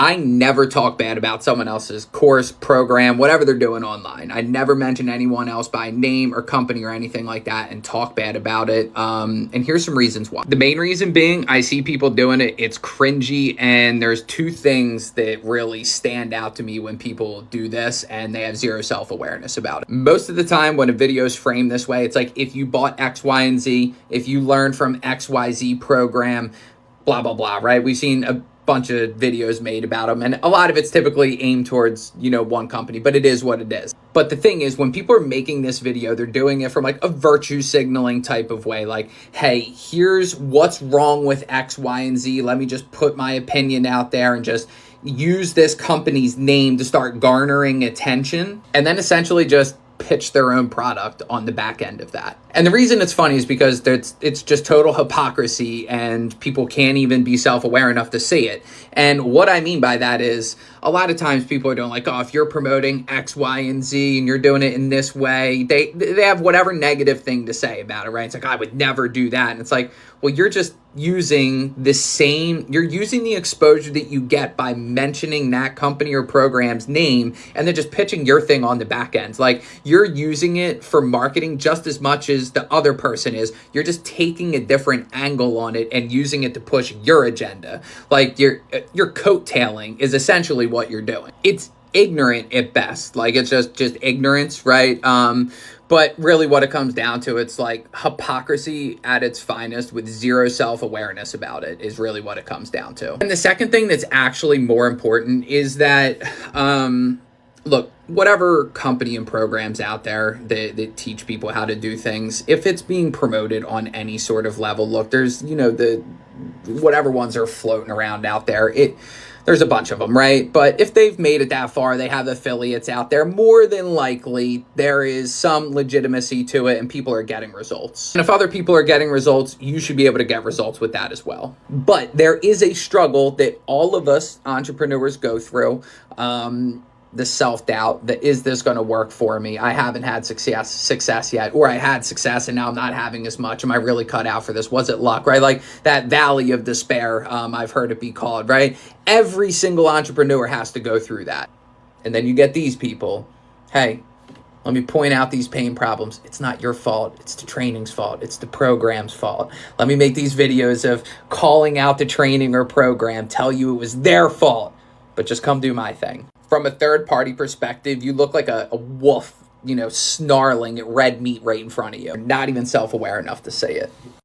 I never talk bad about someone else's course, program, whatever they're doing online. I never mention anyone else by name or company or anything like that and talk bad about it. And here's some reasons why. The main reason being, I see people doing it, it's cringy, and there's two things that really stand out to me when people do this and they have zero self-awareness about it. Most of the time when a video is framed this way, it's like, if you bought X, Y, and Z, if you learned from XYZ program, blah, blah, blah, right? We've seen a bunch of videos made about them, and a lot of it's typically aimed towards, one company, but it is what it is. But the thing is, when people are making this video, they're doing it from like a virtue signaling type of way. Like, hey, here's what's wrong with X, Y, and Z. Let me just put my opinion out there and just use this company's name to start garnering attention, and then essentially just pitch their own product on the back end of that. And the reason it's funny is because it's just total hypocrisy, and people can't even be self-aware enough to see it. And what I mean by that is, a lot of times people are doing like, oh, if you're promoting X, Y, and Z and you're doing it in this way, they have whatever negative thing to say about it, right? It's like, I would never do that. And it's like, well, you're just using you're using the exposure that you get by mentioning that company or program's name and then just pitching your thing on the back end. Like, you're using it for marketing just as much as the other person is. You're just taking a different angle on it and using it to push your agenda. Like, your coattailing is essentially what you're doing. It's ignorant at best. Like, it's just ignorance, right? But really what it comes down to, it's like hypocrisy at its finest with zero self-awareness about it is really what it comes down to. And the second thing that's actually more important is that, look, whatever company and programs out there that teach people how to do things, if it's being promoted on any sort of level, look, there's, whatever ones are floating around out there, there's a bunch of them, right? But if they've made it that far, they have affiliates out there, more than likely there is some legitimacy to it and people are getting results. And if other people are getting results, you should be able to get results with that as well. But there is a struggle that all of us entrepreneurs go through. The self-doubt that, is this going to work for me? I haven't had success yet, or I had success and now I'm not having as much. Am I really cut out for this? Was it luck, right? Like that valley of despair, I've heard it be called, right? Every single entrepreneur has to go through that. And then you get these people, hey, let me point out these pain problems. It's not your fault. It's the training's fault. It's the program's fault. Let me make these videos of calling out the training or program, tell you it was their fault, but just come do my thing. From a third-party perspective, you look like a wolf, snarling at red meat right in front of you. Not even self-aware enough to say it.